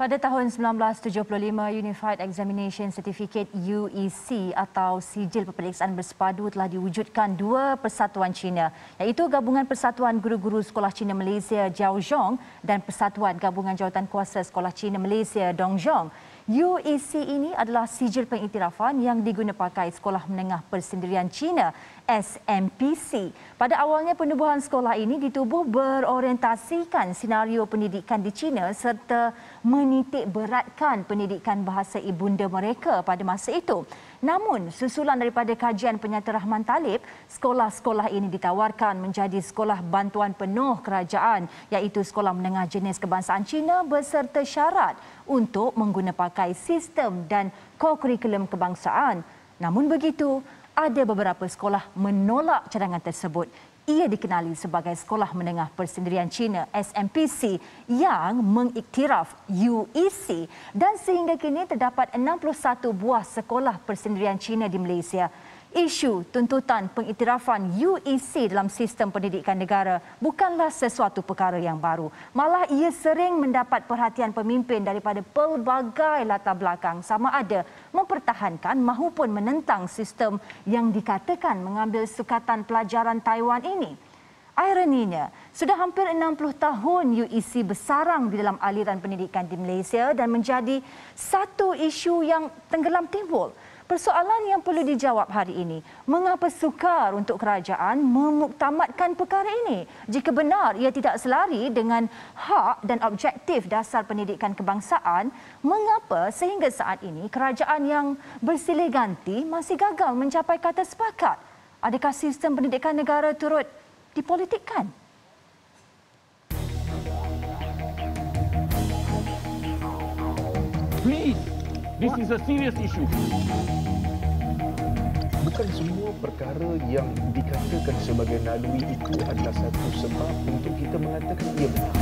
Pada tahun 1975, Unified Examination Certificate UEC atau Sijil Peperiksaan Bersepadu telah diwujudkan dua persatuan Cina, iaitu Gabungan Persatuan Guru-Guru Sekolah Cina Malaysia Jiaozhong dan Persatuan Gabungan Jawatankuasa Sekolah Cina Malaysia Dongzhong. UEC ini adalah sijil pengiktirafan yang diguna pakai Sekolah Menengah Persendirian Cina SMPC. Pada awalnya penubuhan sekolah ini ditubuh berorientasikan senario pendidikan di China serta menitik beratkan pendidikan bahasa ibunda mereka pada masa itu. Namun, susulan daripada kajian Penyata Rahman Talib, sekolah-sekolah ini ditawarkan menjadi sekolah bantuan penuh kerajaan, iaitu Sekolah Menengah Jenis Kebangsaan Cina berserta syarat untuk mengguna pakai sistem dan kurikulum kebangsaan. Namun begitu, ada beberapa sekolah menolak cadangan tersebut. Ia dikenali sebagai Sekolah Menengah Persendirian Cina SMPC yang mengiktiraf UEC dan sehingga kini terdapat 61 buah sekolah persendirian Cina di Malaysia. Isu tuntutan pengiktirafan UEC dalam sistem pendidikan negara bukanlah sesuatu perkara yang baru. Malah ia sering mendapat perhatian pemimpin daripada pelbagai latar belakang, sama ada mempertahankan mahupun menentang sistem yang dikatakan mengambil sukatan pelajaran Taiwan ini. Ironinya, sudah hampir 60 tahun UEC bersarang di dalam aliran pendidikan di Malaysia dan menjadi satu isu yang tenggelam timbul. Persoalan yang perlu dijawab hari ini, mengapa sukar untuk kerajaan memuktamadkan perkara ini? Jika benar ia tidak selari dengan hak dan objektif dasar pendidikan kebangsaan, mengapa sehingga saat ini kerajaan yang bersilih ganti masih gagal mencapai kata sepakat? Adakah sistem pendidikan negara turut dipolitikkan? Please, this is a serious issue. Bukan semua perkara yang dikatakan sebagai naluri itu adalah satu sebab untuk kita mengatakan ia benar.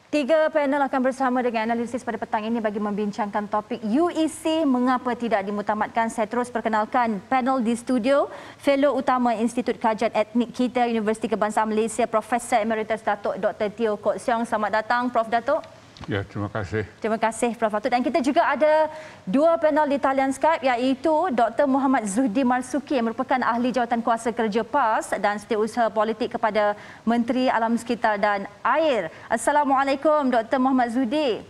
Tiga panel akan bersama dengan analisis pada petang ini bagi membincangkan topik UEC mengapa tidak dimuktamadkan. Saya terus perkenalkan panel di studio. Fellow Utama Institut Kajian Etnik kita Universiti Kebangsaan Malaysia, Profesor Emeritus Datuk Dr. Teo Kok Siong. Selamat datang Prof Datuk. Ya, terima kasih. Terima kasih Prof Datuk. Dan kita juga ada dua panel di talian Skype, iaitu Dr. Muhammad Zuhdi Marsuki yang merupakan ahli Jawatankuasa Kerja PAS dan Setiausaha Politik kepada Menteri Alam Sekitar dan Air. Assalamualaikum Dr. Muhammad Zuhdi.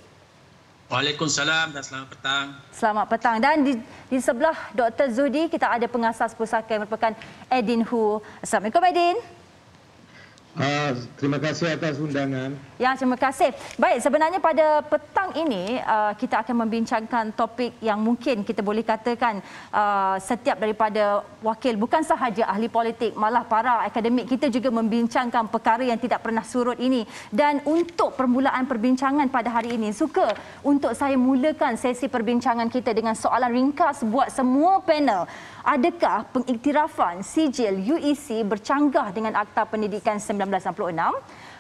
Waalaikumsalam dan selamat petang. Selamat petang. Dan di sebelah Dr. Zuhdi kita ada pengasas pusaka yang merupakan Edin Hu. Assalamualaikum Edin. Terima kasih atas undangan. Ya, terima kasih. Baik, sebenarnya pada petang ini kita akan membincangkan topik yang mungkin kita boleh katakan setiap daripada wakil, bukan sahaja ahli politik, malah para akademik kita juga membincangkan perkara yang tidak pernah surut ini. Dan untuk permulaan perbincangan pada hari ini, suka untuk saya mulakan sesi perbincangan kita dengan soalan ringkas buat semua panel. Adakah pengiktirafan sijil UEC bercanggah dengan Akta Pendidikan 1966,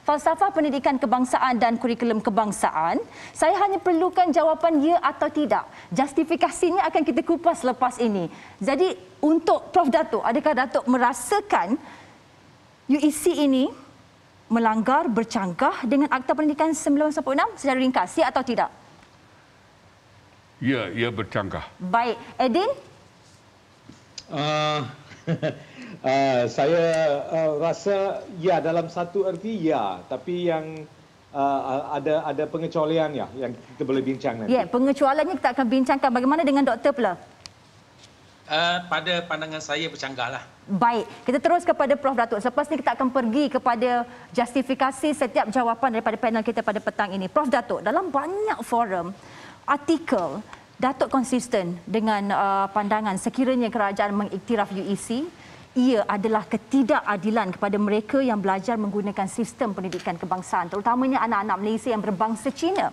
Falsafah Pendidikan Kebangsaan dan Kurikulum Kebangsaan? Saya hanya perlukan jawapan ya atau tidak. Justifikasinya akan kita kupas lepas ini. Jadi untuk Prof Datuk, adakah Datuk merasakan UEC ini melanggar, bercanggah dengan Akta Pendidikan 1966 secara ringkas, ya atau tidak? Ya, ia bercanggah. Baik, Edin? Saya rasa ya, dalam satu erti ya, tapi yang ada pengecualian ya yang kita boleh bincang nanti. Ya, pengecualiannya kita akan bincangkan. Bagaimana dengan Dr. pula? Pada pandangan saya bercanggahlah. Baik, kita terus kepada Prof Datuk. Selepas ini kita akan pergi kepada justifikasi setiap jawapan daripada panel kita pada petang ini. Prof Datuk, dalam banyak forum, artikel, Datuk konsisten dengan pandangan sekiranya kerajaan mengiktiraf UEC, ia adalah ketidakadilan kepada mereka yang belajar menggunakan sistem pendidikan kebangsaan, terutamanya anak-anak Malaysia yang berbangsa Cina.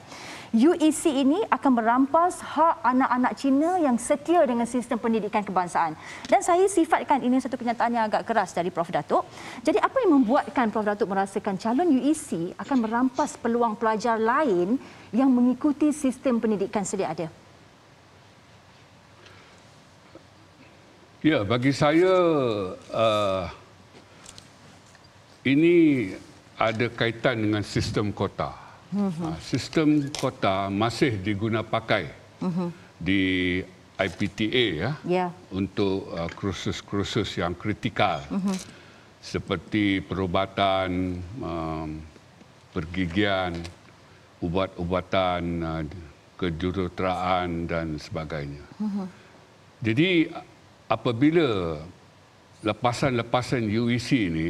UEC ini akan merampas hak anak-anak Cina yang setia dengan sistem pendidikan kebangsaan. Dan saya sifatkan ini satu kenyataan yang agak keras dari Prof Datuk. Jadi apa yang membuatkan Prof Datuk merasakan calon UEC akan merampas peluang pelajar lain yang mengikuti sistem pendidikan sedia ada? Ya, bagi saya ini ada kaitan dengan sistem kota. Sistem kota masih diguna pakai di IPTA untuk kursus-kursus yang kritikal seperti perubatan, pergigian, ubat-ubatan, kejuruteraan dan sebagainya. Jadi apabila lepasan-lepasan UEC ini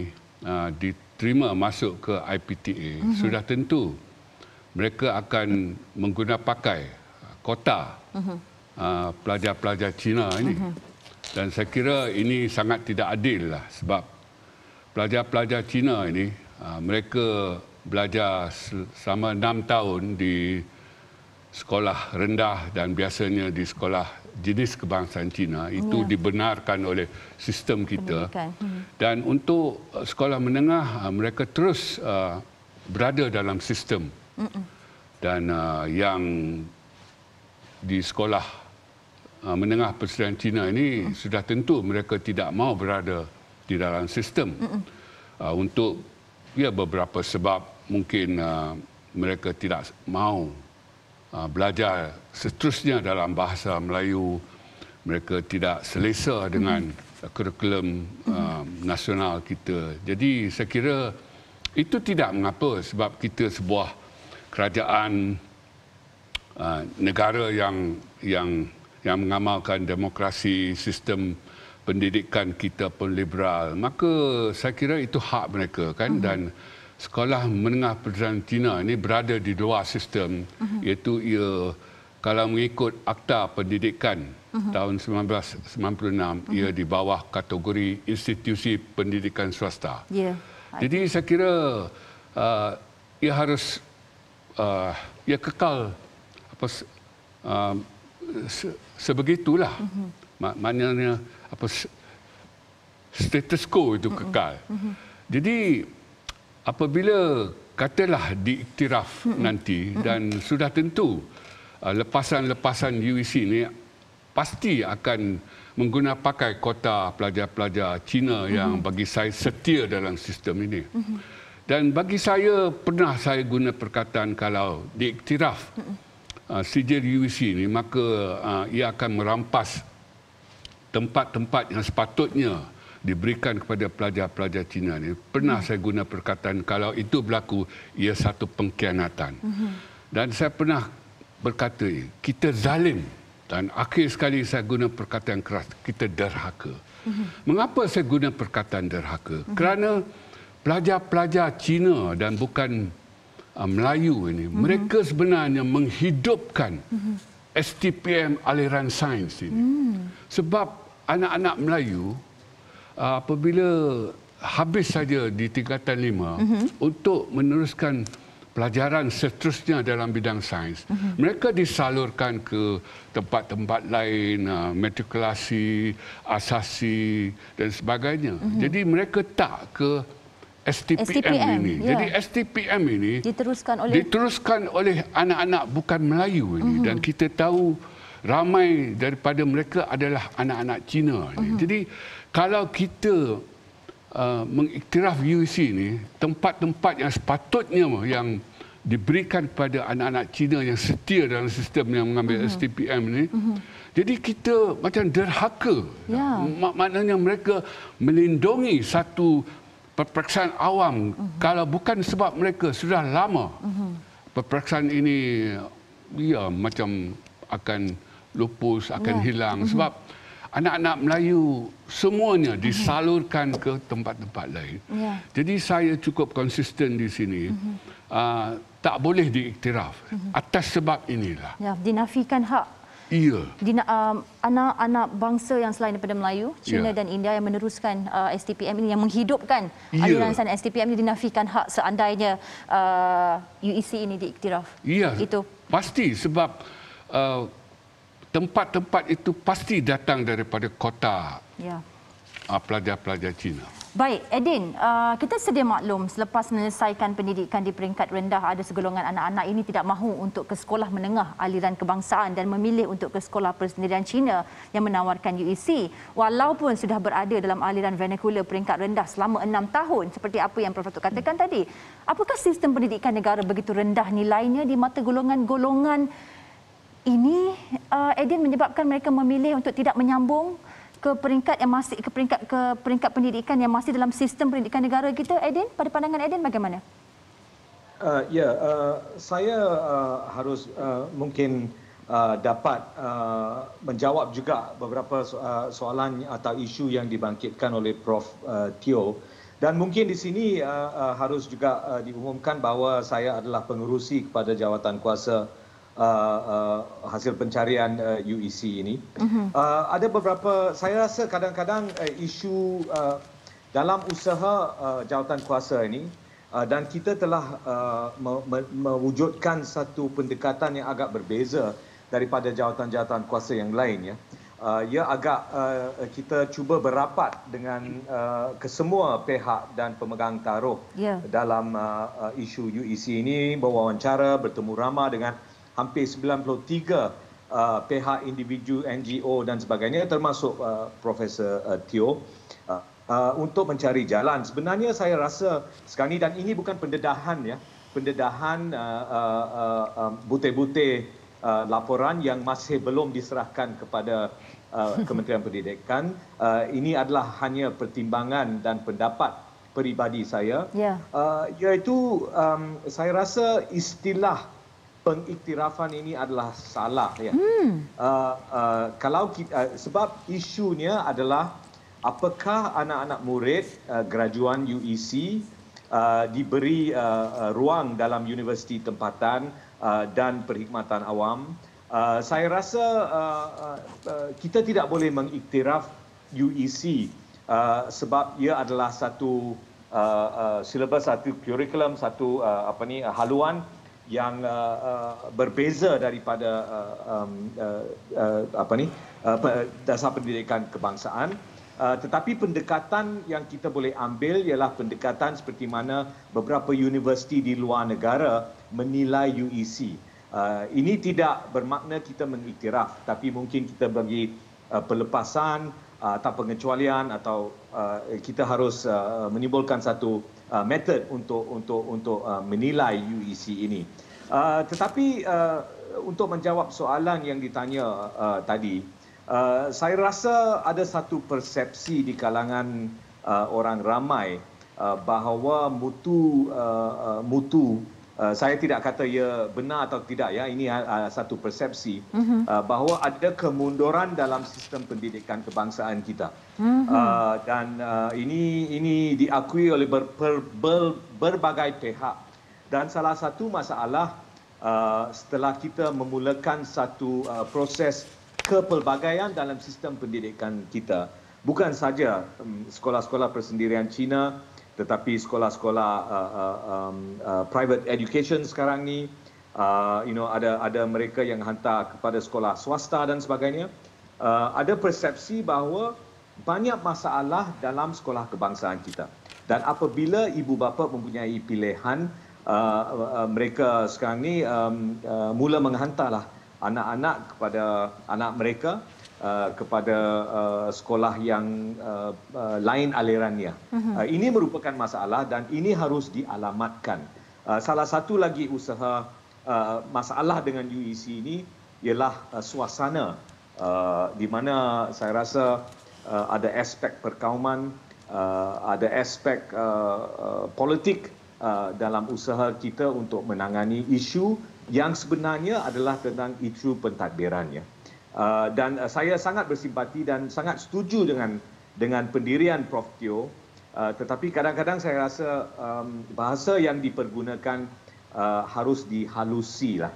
diterima masuk ke IPTA, sudah tentu mereka akan mengguna pakai kota pelajar-pelajar Cina ini. Dan saya kira ini sangat tidak adil lah, sebab pelajar-pelajar Cina ini mereka belajar selama 6 tahun di sekolah rendah dan biasanya di sekolah jenis kebangsaan Cina. Itu dibenarkan oleh sistem kita. Dan untuk sekolah menengah, mereka terus berada dalam sistem. Dan yang di sekolah menengah Persediaan Cina ini sudah tentu mereka tidak mahu berada di dalam sistem. Untuk beberapa sebab, mungkin mereka tidak mahu belajar seterusnya dalam bahasa Melayu. Mereka tidak selesa dengan kurikulum nasional kita. Jadi saya kira itu tidak mengapa, sebab kita sebuah kerajaan negara yang mengamalkan demokrasi, sistem pendidikan kita pun liberal. Maka saya kira itu hak mereka kan. Dan sekolah menengah Persediaan Cina ini berada di luar sistem, iaitu ia, kalau mengikut Akta Pendidikan tahun 1996, ia di bawah kategori institusi pendidikan swasta. Jadi saya kira ia harus ia kekal sebegitulah. Maknanya status quo itu kekal. Jadi apabila katalah diiktiraf nanti, dan sudah tentu lepasan-lepasan UEC ini pasti akan mengguna pakai kota pelajar-pelajar Cina yang bagi saya setia dalam sistem ini. Dan bagi saya, pernah saya guna perkataan kalau diiktiraf sijil UEC ini, maka ia akan merampas tempat-tempat yang sepatutnya diberikan kepada pelajar-pelajar Cina ini. Pernah saya guna perkataan kalau itu berlaku, ia satu pengkhianatan. Dan saya pernah berkata, kita zalim. Dan akhir sekali saya guna perkataan keras, kita derhaka. Mengapa saya guna perkataan derhaka? Kerana pelajar-pelajar Cina dan bukan Melayu ini, mereka sebenarnya menghidupkan STPM aliran sains ini. Sebab anak-anak Melayu apabila habis saja di tingkatan 5 untuk meneruskan pelajaran seterusnya dalam bidang sains, mereka disalurkan ke tempat-tempat lain, matrikulasi, asasi dan sebagainya. Jadi mereka tak ke STPM ini. Jadi STPM ini diteruskan oleh anak-anak bukan Melayu ini. Dan kita tahu ramai daripada mereka adalah anak-anak Cina ini. Jadi kalau kita mengiktiraf UEC ini, tempat-tempat yang sepatutnya yang diberikan kepada anak-anak Cina yang setia dalam sistem yang mengambil STPM ini, jadi kita macam derhaka. Maknanya mereka melindungi satu peperiksaan awam. Kalau bukan sebab mereka sudah lama, peperiksaan ini macam akan lupus, akan hilang. Sebab anak-anak Melayu semuanya disalurkan ke tempat-tempat lain. Jadi saya cukup konsisten di sini. Tak boleh diiktiraf. Atas sebab inilah. Dinafikan hak. Anak-anak bangsa yang selain daripada Melayu, Cina dan India yang meneruskan STPM ini, yang menghidupkan aliran sains STPM ini, dinafikan hak seandainya UEC ini diiktiraf. Itu pasti, sebab tempat-tempat itu pasti datang daripada kota pelajar-pelajar Cina. Baik, Edin, kita sedia maklum selepas menyelesaikan pendidikan di peringkat rendah, ada segolongan anak-anak ini tidak mahu untuk ke sekolah menengah aliran kebangsaan dan memilih untuk ke sekolah persendirian Cina yang menawarkan UEC walaupun sudah berada dalam aliran vernacular peringkat rendah selama 6 tahun seperti apa yang Prof. Datuk katakan tadi. Apakah sistem pendidikan negara begitu rendah nilainya di mata golongan-golongan ini, Edin, menyebabkan mereka memilih untuk tidak menyambung ke peringkat yang masih ke peringkat pendidikan yang masih dalam sistem pendidikan negara kita, Edin? Pada pandangan Edin bagaimana? Saya harus mungkin dapat menjawab juga beberapa soalan atau isu yang dibangkitkan oleh Prof. Teo. Dan mungkin di sini harus juga diumumkan bahawa saya adalah pengerusi kepada jawatan kuasa hasil pencarian UEC ini. Ada beberapa, saya rasa kadang-kadang isu dalam usaha jawatan kuasa ini dan kita telah mewujudkan satu pendekatan yang agak berbeza daripada jawatan-jawatan kuasa yang lain, ya. Ia agak kita cuba berapat dengan kesemua pihak dan pemegang taruh dalam isu UEC ini, berwawancara, bertemu ramah dengan hampir 93 pihak individu, NGO dan sebagainya, termasuk Profesor Teo, untuk mencari jalan. Sebenarnya saya rasa sekarang ini, dan ini bukan pendedahan, ya, pendedahan butir-butir laporan yang masih belum diserahkan kepada Kementerian Pendidikan. Ini adalah hanya pertimbangan dan pendapat peribadi saya, iaitu saya rasa istilah pengiktirafan ini adalah salah, ya. Kalau kita, sebab isunya adalah apakah anak-anak murid graduan UEC diberi ruang dalam universiti tempatan dan perkhidmatan awam. Saya rasa kita tidak boleh mengiktiraf UEC sebab ia adalah satu silabus, satu kurikulum, satu haluan yang berbeza daripada dasar pendidikan kebangsaan, tetapi pendekatan yang kita boleh ambil ialah pendekatan seperti mana beberapa universiti di luar negara menilai UEC. Ini tidak bermakna kita mengiktiraf, tapi mungkin kita bagi pelepasan atau pengecualian, atau kita harus menimbulkan satu metod untuk menilai UEC ini. Tetapi untuk menjawab soalan yang ditanya tadi, saya rasa ada satu persepsi di kalangan orang ramai bahawa mutu, saya tidak kata ia benar atau tidak, ya, ini satu persepsi bahawa ada kemunduran dalam sistem pendidikan kebangsaan kita. Dan ini diakui oleh berbagai pihak. Dan salah satu masalah setelah kita memulakan satu proses kepelbagaian dalam sistem pendidikan kita, bukan saja sekolah-sekolah persendirian Cina, tetapi sekolah-sekolah private education sekarang ni, ada mereka yang hantar kepada sekolah swasta dan sebagainya. Ada persepsi bahawa banyak masalah dalam sekolah kebangsaan kita. Dan apabila ibu bapa mempunyai pilihan, mereka sekarang ni mula menghantarlah anak-anak kepada anak mereka kepada sekolah yang lain alirannya. Ini merupakan masalah dan ini harus dialamatkan. Salah satu lagi usaha masalah dengan UEC ini ialah suasana di mana saya rasa ada aspek perkauman, ada aspek politik dalam usaha kita untuk menangani isu yang sebenarnya adalah tentang isu pentadbirannya. Dan saya sangat bersimpati dan sangat setuju dengan pendirian Prof. Teo, tetapi kadang-kadang saya rasa bahasa yang dipergunakan harus dihalusilah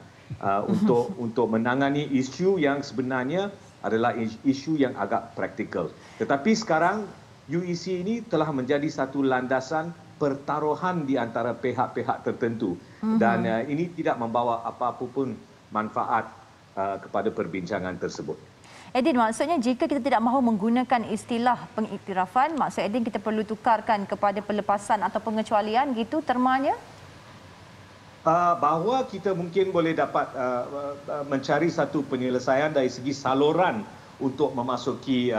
untuk menangani isu yang sebenarnya adalah isu yang agak praktikal. Tetapi sekarang UEC ini telah menjadi satu landasan pertaruhan di antara pihak-pihak tertentu dan ini tidak membawa apa-apa pun manfaat kepada perbincangan tersebut. Edin, maksudnya jika kita tidak mahu menggunakan istilah pengiktirafan, maksud Edin kita perlu tukarkan kepada pelepasan atau pengecualian, gitu termanya? Bahawa kita mungkin boleh dapat mencari satu penyelesaian dari segi saluran untuk memasuki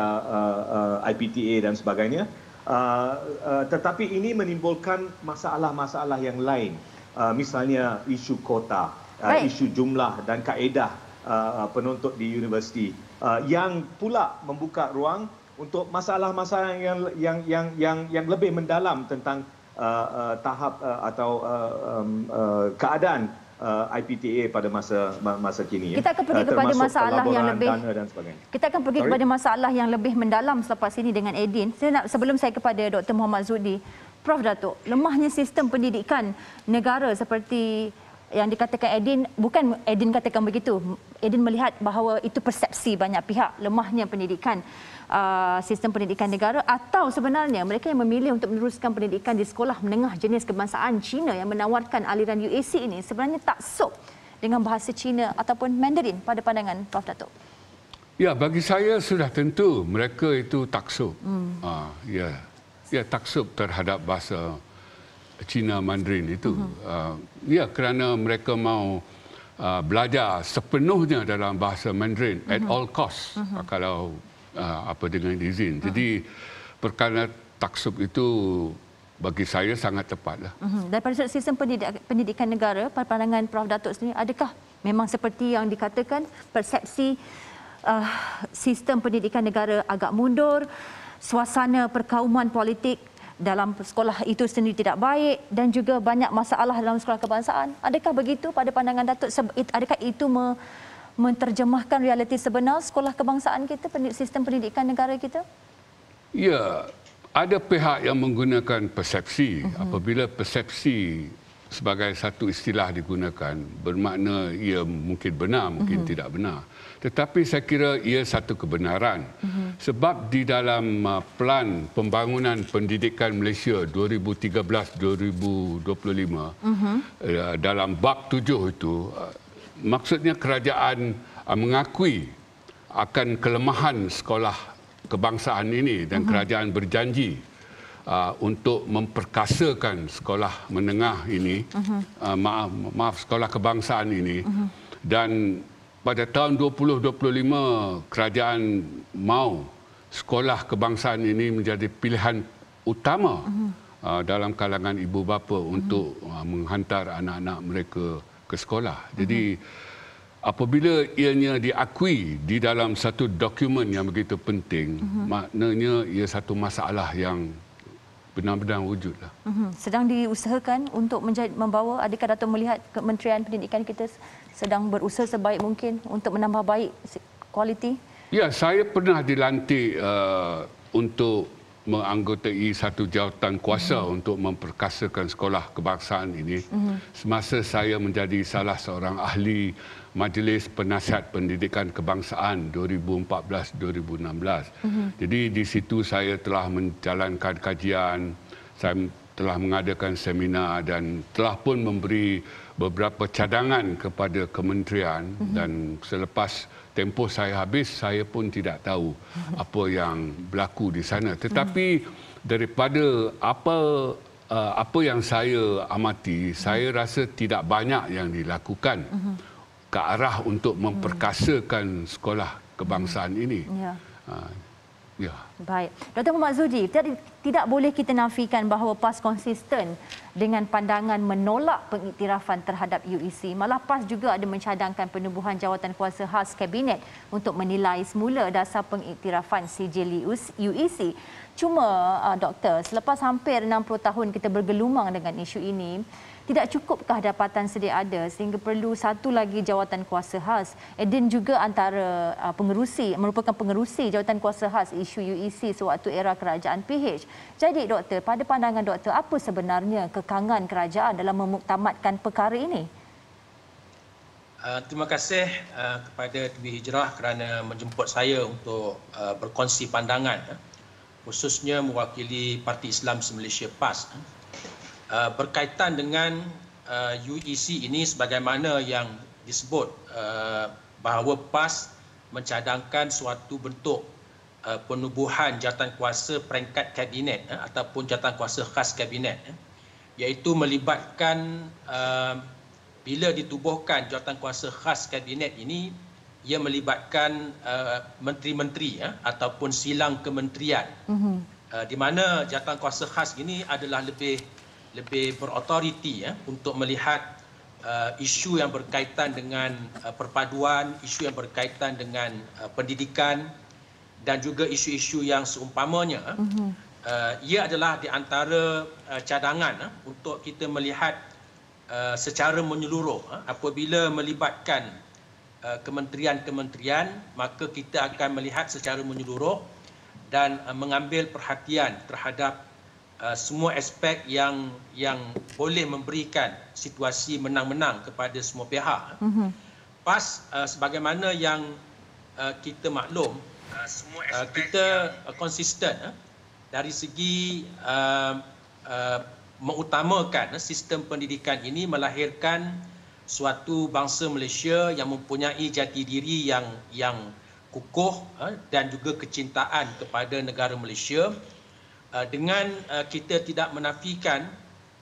IPTA dan sebagainya. Tetapi ini menimbulkan masalah-masalah yang lain. Misalnya isu kota, isu jumlah dan kaedah penuntut di universiti, yang pula membuka ruang untuk masalah-masalah yang lebih mendalam tentang tahap atau keadaan IPTA pada masa kini. Kita akan pergi kepada masalah yang lebih dan sebagainya. Kita akan pergi kepada masalah yang lebih mendalam selepas ini dengan Edin. Sebelum saya kepada Dr. Muhammad Zudi, Prof Datuk, lemahnya sistem pendidikan negara seperti yang dikatakan Edin, bukan Edin katakan begitu. Edin melihat bahawa itu persepsi banyak pihak, lemahnya pendidikan, sistem pendidikan negara, atau sebenarnya mereka yang memilih untuk meneruskan pendidikan di sekolah menengah jenis kebangsaan Cina yang menawarkan aliran UAC ini sebenarnya taksub dengan bahasa Cina ataupun Mandarin pada pandangan Prof Datuk? Ya, bagi saya sudah tentu mereka itu taksub. Ya, taksub terhadap bahasa Cina Mandarin itu. Ya, kerana mereka mau belajar sepenuhnya dalam bahasa Mandarin at all cost, kalau dengan izin. Jadi perkara taksub itu bagi saya sangat tepatlah. Daripada sistem pendidikan negara, pada pandangan Prof Datuk sendiri, adakah memang seperti yang dikatakan persepsi sistem pendidikan negara agak mundur, suasana perkauman politik dalam sekolah itu sendiri tidak baik dan juga banyak masalah dalam sekolah kebangsaan? Adakah begitu pada pandangan Datuk? Adakah itu menterjemahkan realiti sebenar sekolah kebangsaan kita, sistem pendidikan negara kita? Ya, ada pihak yang menggunakan persepsi. Apabila persepsi sebagai satu istilah digunakan, bermakna ia mungkin benar, mungkin tidak benar. Tetapi saya kira ia satu kebenaran. Sebab di dalam Pelan Pembangunan Pendidikan Malaysia 2013-2025, dalam bab 7 itu, maksudnya kerajaan mengakui akan kelemahan sekolah kebangsaan ini dan kerajaan berjanji untuk memperkasakan sekolah menengah ini, sekolah kebangsaan ini. Dan pada tahun 2025 kerajaan mau sekolah kebangsaan ini menjadi pilihan utama dalam kalangan ibu bapa untuk menghantar anak-anak mereka ke sekolah. Jadi apabila ianya diakui di dalam satu dokumen yang begitu penting, maknanya ia satu masalah yang benar-benar wujudlah. Sedang diusahakan untuk membawa, adakah Datuk melihat Kementerian Pendidikan kita sedang berusaha sebaik mungkin untuk menambah baik kualiti? Ya, saya pernah dilantik untuk menganggotai satu jawatan kuasa untuk memperkasakan sekolah kebangsaan ini semasa saya menjadi salah seorang ahli Majlis Penasihat Pendidikan Kebangsaan 2014-2016. Jadi di situ saya telah menjalankan kajian, saya telah mengadakan seminar dan telah pun memberi beberapa cadangan kepada kementerian dan selepas tempoh saya habis, saya pun tidak tahu apa yang berlaku di sana. Tetapi daripada apa yang saya amati, saya rasa tidak banyak yang dilakukan ke arah untuk memperkasakan sekolah kebangsaan ini. Ya. Baik. Dr. Muhammad Zudi, tidak boleh kita nafikan bahawa PAS konsisten dengan pandangan menolak pengiktirafan terhadap UEC. Malah PAS juga ada mencadangkan penubuhan jawatan kuasa khas Kabinet untuk menilai semula dasar pengiktirafan sijil UEC. Cuma, Doktor, selepas hampir 60 tahun kita bergelumang dengan isu ini, tidak cukupkah dapatan sedia ada sehingga perlu satu lagi jawatan kuasa khas? Edin juga antara merupakan pengerusi jawatan kuasa khas isu UEC sewaktu era kerajaan PH. Jadi Doktor, pada pandangan Doktor, apa sebenarnya kekangan kerajaan dalam memuktamadkan perkara ini? Terima kasih kepada TV Hijrah kerana menjemput saya untuk berkongsi pandangan, khususnya mewakili Parti Islam se-Malaysia PAS. Berkaitan dengan UEC ini sebagaimana yang disebut bahawa PAS mencadangkan suatu bentuk penubuhan jawatankuasa peringkat kabinet ataupun jawatankuasa khas kabinet, iaitu melibatkan bila ditubuhkan jawatankuasa khas kabinet ini, ia melibatkan menteri-menteri ataupun silang kementerian, di mana jawatankuasa khas ini adalah lebih berautoriti untuk melihat isu yang berkaitan dengan perpaduan, isu yang berkaitan dengan pendidikan dan juga isu-isu yang seumpamanya. Ia adalah di antara cadangan untuk kita melihat secara menyeluruh. Apabila melibatkan kementerian-kementerian, maka kita akan melihat secara menyeluruh dan mengambil perhatian terhadap semua aspek yang boleh memberikan situasi menang-menang kepada semua pihak. PAS, sebagaimana yang kita maklum, kita konsisten dari segi mengutamakan sistem pendidikan ini melahirkan suatu bangsa Malaysia yang mempunyai jati diri yang kukuh dan juga kecintaan kepada negara Malaysia, dengan kita tidak menafikan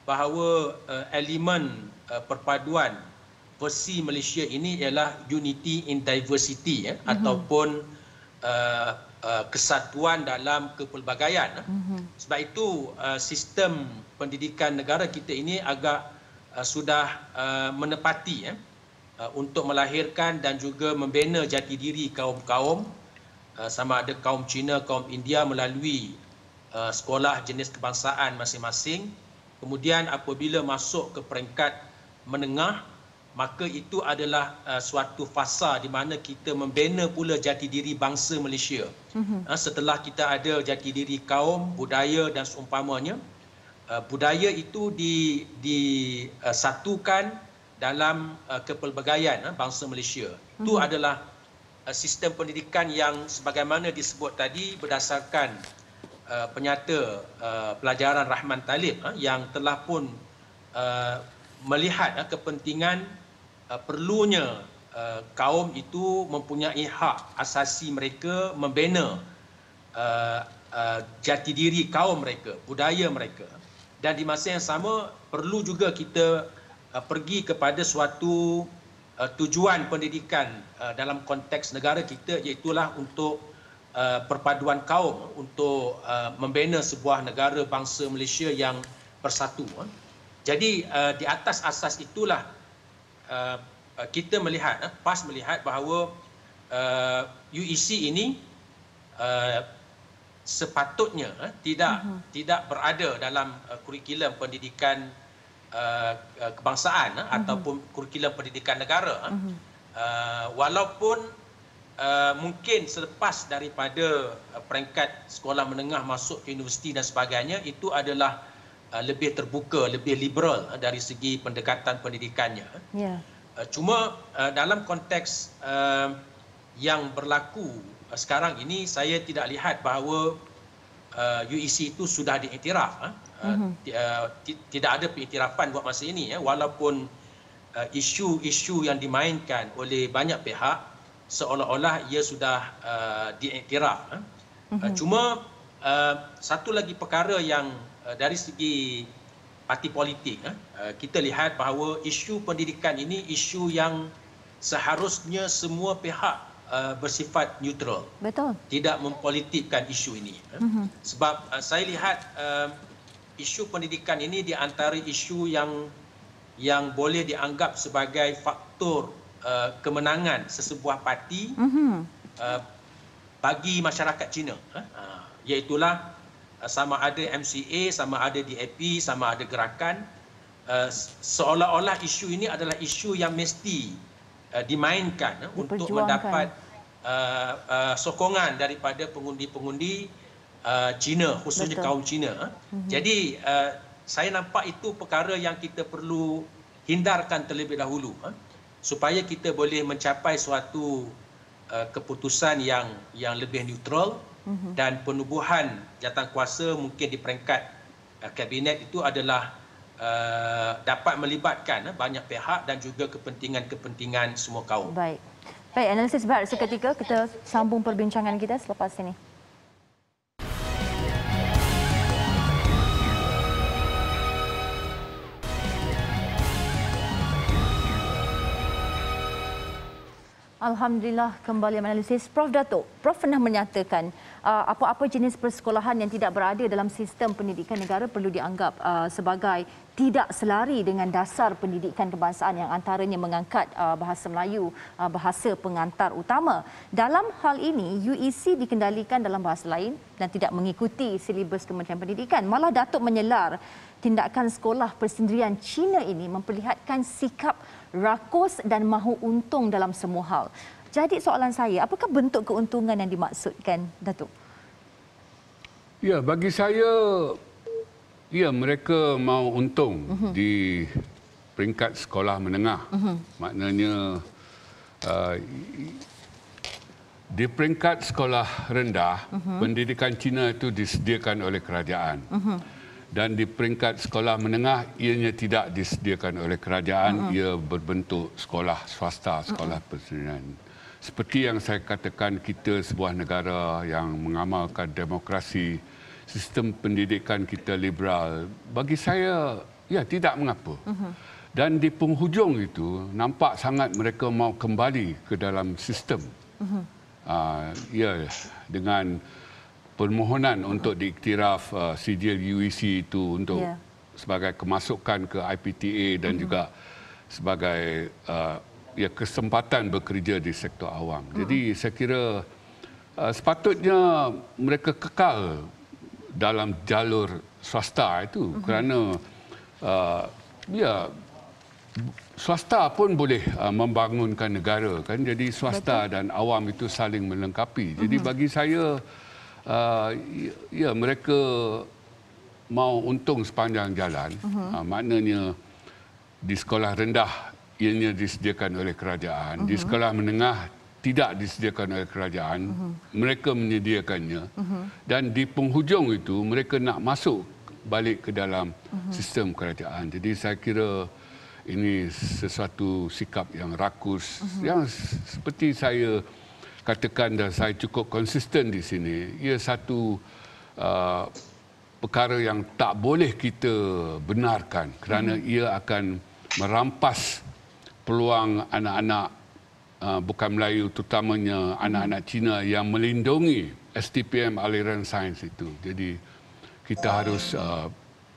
bahawa elemen perpaduan versi Malaysia ini ialah unity in diversity, ataupun kesatuan dalam kepelbagaian. Sebab itu sistem pendidikan negara kita ini agak sudah menepati untuk melahirkan dan juga membina jati diri kaum-kaum, sama ada kaum Cina, kaum India, melalui sekolah jenis kebangsaan masing-masing. Kemudian apabila masuk ke peringkat menengah, maka itu adalah suatu fasa di mana kita membina pula jati diri bangsa Malaysia. Setelah kita ada jati diri kaum, budaya dan seumpamanya, budaya itu disatukan dalam kepelbagaian bangsa Malaysia. Itu adalah sistem pendidikan yang sebagaimana disebut tadi berdasarkan penyata pelajaran Rahman Talib yang telah pun melihat kepentingan perlunya kaum itu mempunyai hak asasi mereka membina jati diri kaum mereka, budaya mereka. Dan di masa yang sama perlu juga kita pergi kepada suatu tujuan pendidikan dalam konteks negara kita, iaitulah untuk perpaduan kaum, untuk membina sebuah negara bangsa Malaysia yang bersatu. Jadi di atas asas itulah kita melihat, PAS melihat bahawa UEC ini sepatutnya tidak berada dalam kurikulum pendidikan kebangsaan ataupun kurikulum pendidikan negara, walaupun mungkin selepas daripada peringkat sekolah menengah masuk ke universiti dan sebagainya, itu adalah lebih terbuka, lebih liberal dari segi pendekatan pendidikannya. Cuma dalam konteks yang berlaku sekarang ini, saya tidak lihat bahawa UEC itu sudah diiktiraf. Tidak ada pengiktirafan buat masa ini, walaupun isu-isu yang dimainkan oleh banyak pihak seolah-olah ia sudah diiktiraf. Cuma satu lagi perkara yang dari segi parti politik, kita lihat bahawa isu pendidikan ini isu yang seharusnya semua pihak bersifat neutral. Betul. Tidak mempolitikkan isu ini. Sebab saya lihat isu pendidikan ini di antara isu yang boleh dianggap sebagai faktor kemenangan sesebuah parti bagi masyarakat Cina, iaitulah sama ada MCA, sama ada DAP, sama ada gerakan, seolah-olah isu ini adalah isu yang mesti dimainkan untuk mendapat sokongan daripada pengundi-pengundi Cina, khususnya kaum Cina. Jadi saya nampak itu perkara yang kita perlu hindarkan terlebih dahulu, supaya kita boleh mencapai suatu keputusan yang lebih neutral, dan penubuhan jawatankuasa mungkin di peringkat kabinet itu adalah dapat melibatkan banyak pihak dan juga kepentingan-kepentingan semua kaum. Baik. Baik, analisis berat seketika. Kita sambung perbincangan kita selepas ini. Alhamdulillah, kembali menganalisis. Prof Datuk, Prof pernah menyatakan apa-apa jenis persekolahan yang tidak berada dalam sistem pendidikan negara perlu dianggap sebagai tidak selari dengan dasar pendidikan kebangsaan yang antaranya mengangkat bahasa Melayu, bahasa pengantar utama. Dalam hal ini, UEC dikendalikan dalam bahasa lain dan tidak mengikuti silibus Kementerian Pendidikan. Malah Datuk menyelar tindakan sekolah persendirian Cina ini memperlihatkan sikap rakus dan mahu untung dalam semua hal. Jadi soalan saya, apakah bentuk keuntungan yang dimaksudkan, Datuk? Ya, bagi saya, ya mereka mahu untung di peringkat sekolah menengah. Maknanya di peringkat sekolah rendah, pendidikan Cina itu disediakan oleh kerajaan. Dan di peringkat sekolah menengah, ianya tidak disediakan oleh kerajaan, ia berbentuk sekolah swasta, sekolah persendirian. Seperti yang saya katakan, kita sebuah negara yang mengamalkan demokrasi, sistem pendidikan kita liberal. Bagi saya, ya tidak mengapa. Dan di penghujung itu, nampak sangat mereka mahu kembali ke dalam sistem. Ya, dengan permohonan untuk diiktiraf sijil UEC itu untuk sebagai kemasukan ke IPTA dan juga sebagai kesempatan bekerja di sektor awam. Jadi saya kira sepatutnya mereka kekal dalam jalur swasta itu kerana swasta pun boleh membangunkan negara kan. Jadi swasta dan awam itu saling melengkapi. Jadi bagi saya mereka mau untung sepanjang jalan. Maknanya di sekolah rendah ianya disediakan oleh kerajaan, di sekolah menengah tidak disediakan oleh kerajaan, mereka menyediakannya. Dan di penghujung itu mereka nak masuk balik ke dalam sistem kerajaan. Jadi saya kira ini sesuatu sikap yang rakus, yang seperti saya katakan dan saya cukup konsisten di sini. Ia satu perkara yang tak boleh kita benarkan kerana ia akan merampas peluang anak-anak bukan Melayu, terutamanya anak-anak Cina yang melindungi STPM aliran sains itu. Jadi kita harus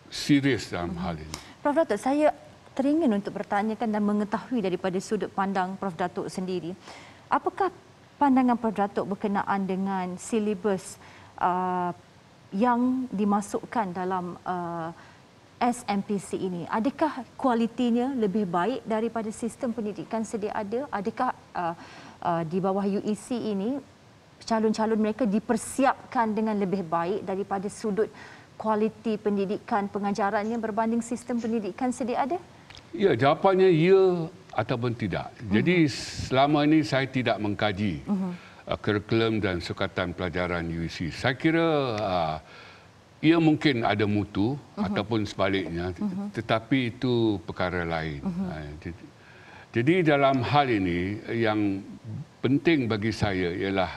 serius dalam hal ini. Prof Datuk, saya teringin untuk bertanyakan dan mengetahui daripada sudut pandang Prof Datuk sendiri. Apakah pandangan Prof Datuk berkenaan dengan silibus yang dimasukkan dalam SMPC ini? Adakah kualitinya lebih baik daripada sistem pendidikan sedia ada? Adakah di bawah UEC ini calon-calon mereka dipersiapkan dengan lebih baik daripada sudut kualiti pendidikan pengajarannya berbanding sistem pendidikan sedia ada? Ya, jawapannya ya ataupun tidak. Jadi selama ini saya tidak mengkaji kurikulum dan sukatan pelajaran UEC. Saya kira ia mungkin ada mutu ataupun sebaliknya, tetapi itu perkara lain. Jadi dalam hal ini yang penting bagi saya ialah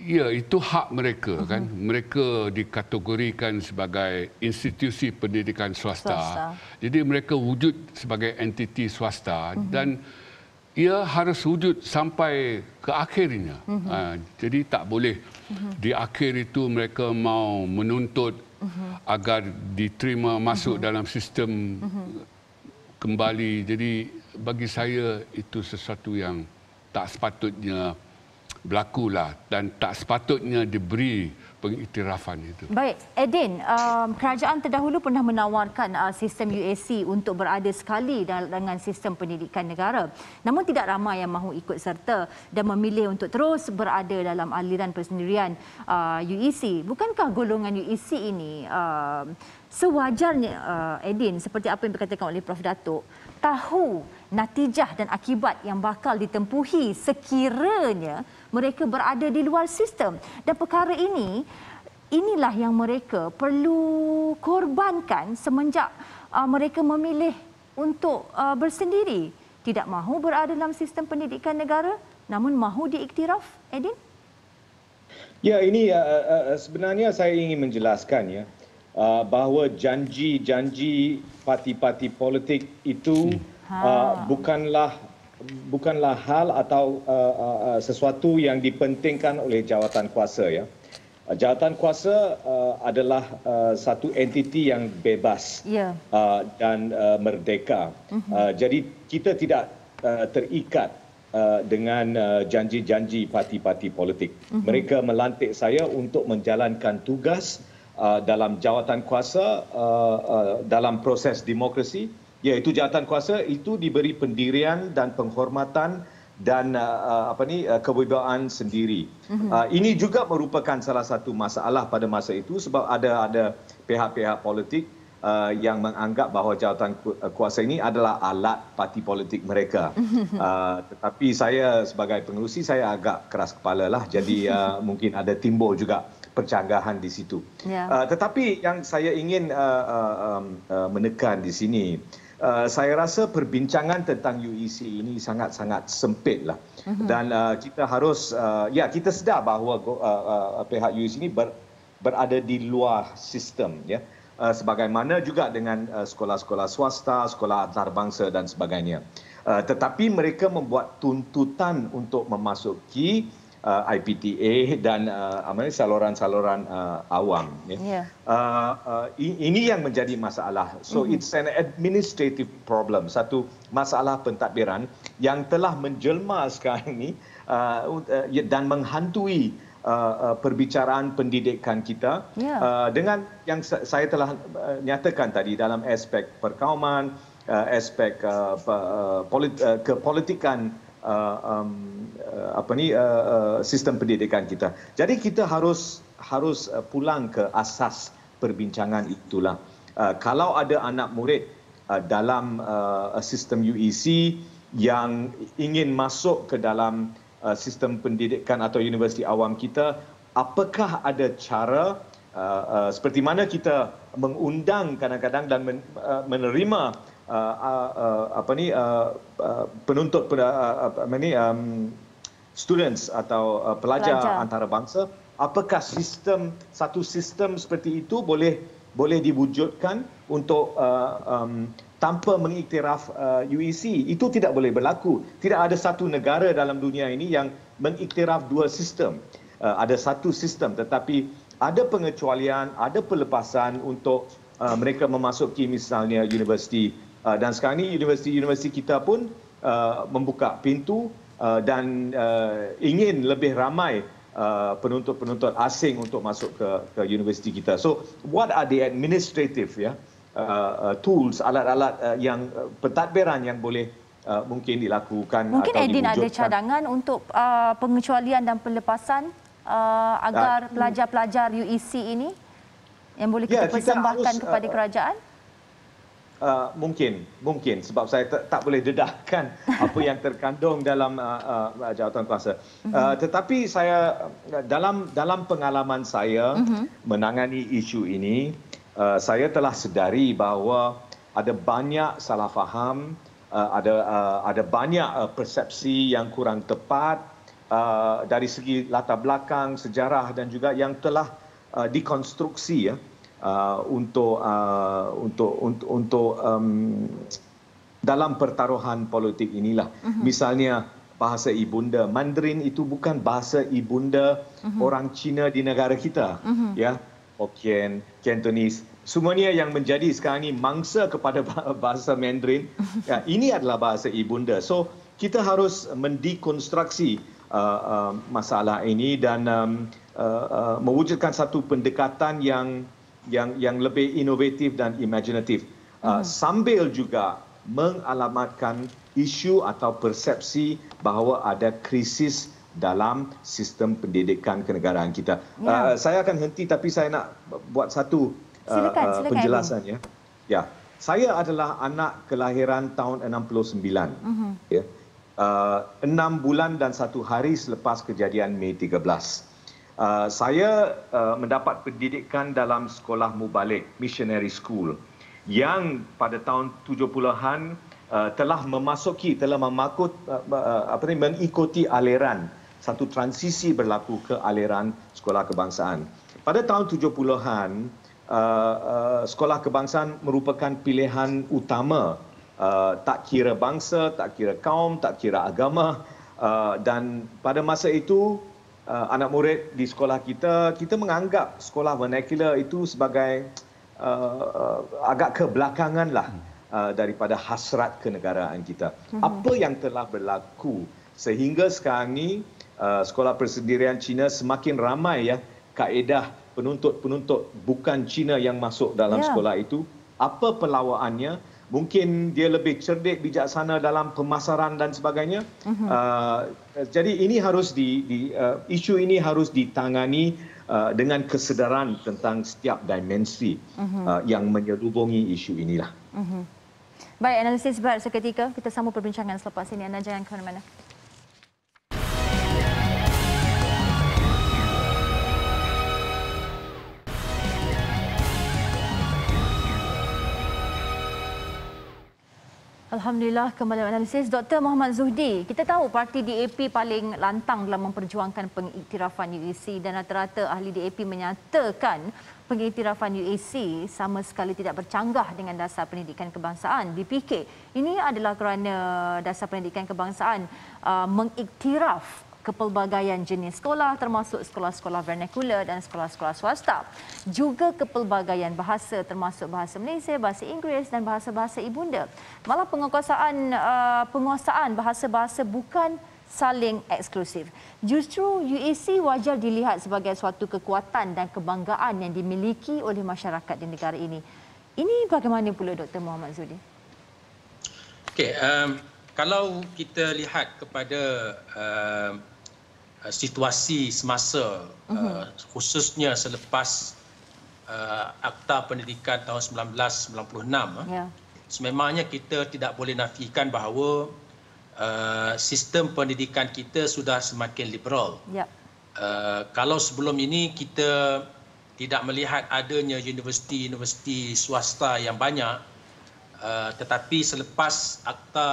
ya, itu hak mereka kan. Mereka dikategorikan sebagai institusi pendidikan swasta. Jadi mereka wujud sebagai entiti swasta dan ia harus wujud sampai ke akhirnya. Jadi tak boleh di akhir itu mereka mau menuntut agar diterima masuk dalam sistem kembali. Jadi bagi saya itu sesuatu yang tak sepatutnya berlakulah dan tak sepatutnya diberi pengiktirafan itu. Baik, Edin, kerajaan terdahulu pernah menawarkan sistem UAC untuk berada sekali dengan sistem pendidikan negara. Namun tidak ramai yang mahu ikut serta dan memilih untuk terus berada dalam aliran persendirian UEC. Bukankah golongan UEC ini sewajarnya, Edin, seperti apa yang dikatakan oleh Prof Datuk, tahu natijah dan akibat yang bakal ditempuhi sekiranya mereka berada di luar sistem. Dan perkara inilah yang mereka perlu korbankan semenjak mereka memilih untuk bersendiri. tidak mahu berada dalam sistem pendidikan negara namun mahu diiktiraf, Edin? Ya, ini sebenarnya saya ingin menjelaskan ya bahawa janji-janji parti-parti politik itu bukanlah hal atau sesuatu yang dipentingkan oleh jawatan kuasa ya. Jawatan kuasa adalah satu entiti yang bebas dan merdeka. Jadi kita tidak terikat dengan janji-janji parti-parti politik. Mereka melantik saya untuk menjalankan tugas dalam jawatan kuasa dalam proses demokrasi, iaitu jawatan kuasa itu diberi pendirian dan penghormatan dan kewibawaan sendiri. Ini juga merupakan salah satu masalah pada masa itu sebab ada pihak-pihak politik yang menganggap bahawa jawatan kuasa ini adalah alat parti politik mereka. Tetapi saya sebagai pengerusi saya agak keras kepala lah, jadi mungkin ada timbul juga percanggahan di situ. Tetapi yang saya ingin menekan di sini, saya rasa perbincangan tentang UEC ini sangat-sangat sempit lah. Dan kita harus, kita sedar bahawa pihak UEC ini berada di luar sistem. Ya. Sebagaimana juga dengan sekolah-sekolah swasta, sekolah antarabangsa dan sebagainya. Tetapi mereka membuat tuntutan untuk memasuki IPTA dan saluran-saluran awam. Ini yang menjadi masalah. So it's an administrative problem, satu masalah pentadbiran yang telah menjelma sekarang ini dan menghantui perbicaraan pendidikan kita dengan yang saya telah nyatakan tadi dalam aspek perkauman, aspek kepolitikan sistem pendidikan kita. Jadi kita harus pulang ke asas perbincangan itulah. Kalau ada anak murid dalam sistem UEC yang ingin masuk ke dalam sistem pendidikan atau universiti awam kita, apakah ada cara seperti mana kita mengundang kadang-kadang dan menerima penuntut students atau pelajar antarabangsa, apakah satu sistem seperti itu boleh diwujudkan untuk tanpa mengiktiraf UEC? Itu tidak boleh berlaku. Tidak ada satu negara dalam dunia ini yang mengiktiraf dua sistem. Ada satu sistem, tetapi ada pengecualian, ada pelepasan untuk mereka memasuki misalnya universiti. Dan sekarang ini universiti kita pun membuka pintu dan ingin lebih ramai penuntut-penuntut asing untuk masuk ke universiti kita. So what are the administrative tools, alat-alat yang pentadbiran yang boleh mungkin dilakukan? Mungkin atau Edin ada diwujudkan? cadangan untuk pengecualian dan pelepasan agar pelajar-pelajar UEC ini yang boleh kita persembahkan kepada kerajaan? Mungkin sebab saya tak boleh dedahkan apa yang terkandung dalam jawatan kuasa. Tetapi saya dalam pengalaman saya menangani isu ini, saya telah sedari bahawa ada banyak salah faham, ada banyak persepsi yang kurang tepat dari segi latar belakang sejarah dan juga yang telah dikonstruksi untuk dalam pertaruhan politik inilah. Misalnya bahasa ibunda Mandarin itu bukan bahasa ibunda orang Cina di negara kita, ya, Hokkien, Cantonese, semuanya yang menjadi sekarang ini mangsa kepada bahasa Mandarin, ya, ini adalah bahasa ibunda. So kita harus mendekonstruksi masalah ini dan mewujudkan satu pendekatan yang lebih inovatif dan imaginatif, sambil juga mengalamatkan isu atau persepsi bahawa ada krisis dalam sistem pendidikan kenegaraan kita. Saya akan henti, tapi saya nak buat satu silakan, penjelasan. Ya, saya adalah anak kelahiran tahun 69. 6 bulan dan 1 hari selepas kejadian Mei 13. Saya mendapat pendidikan dalam sekolah mubalik, missionary school, yang pada tahun 70-an telah mengikuti aliran satu transisi berlaku ke aliran sekolah kebangsaan. Pada tahun 70-an, sekolah kebangsaan merupakan pilihan utama, tak kira bangsa, tak kira kaum, tak kira agama, dan pada masa itu anak murid di sekolah kita menganggap sekolah vernacular itu sebagai agak kebelakangan lah daripada hasrat kenegaraan kita. Apa yang telah berlaku sehingga sekarang ni sekolah persendirian Cina semakin ramai kaedah penuntut-penuntut bukan Cina yang masuk dalam sekolah itu. Apa pelawaannya? Mungkin dia lebih cerdik, bijaksana dalam pemasaran dan sebagainya. Jadi ini harus isu ini harus ditangani dengan kesedaran tentang setiap dimensi yang menyelubungi isu inilah. Baik, analisis berat seketika. Kita sambung perbincangan selepas ini. Anda jangan ke mana-mana. Alhamdulillah, kembali analisis Dr. Muhammad Zuhdi. Kita tahu parti DAP paling lantang dalam memperjuangkan pengiktirafan UEC dan rata-rata ahli DAP menyatakan pengiktirafan UEC sama sekali tidak bercanggah dengan dasar pendidikan kebangsaan. Dipikir ini adalah kerana dasar pendidikan kebangsaan mengiktiraf kepelbagaian jenis sekolah termasuk sekolah-sekolah vernacular dan sekolah-sekolah swasta. Juga kepelbagaian bahasa termasuk bahasa Malaysia, bahasa Inggeris dan bahasa-bahasa ibunda. Malah penguasaan bahasa-bahasa bukan saling eksklusif. Justru UEC wajar dilihat sebagai suatu kekuatan dan kebanggaan yang dimiliki oleh masyarakat di negara ini. Ini bagaimana pula Dr. Muhammad Zuhdi? Okey, kalau kita lihat kepada situasi semasa khususnya selepas Akta Pendidikan tahun 1996, sememangnya kita tidak boleh nafikan bahawa sistem pendidikan kita sudah semakin liberal. Kalau sebelum ini kita tidak melihat adanya universiti-universiti swasta yang banyak, tetapi selepas Akta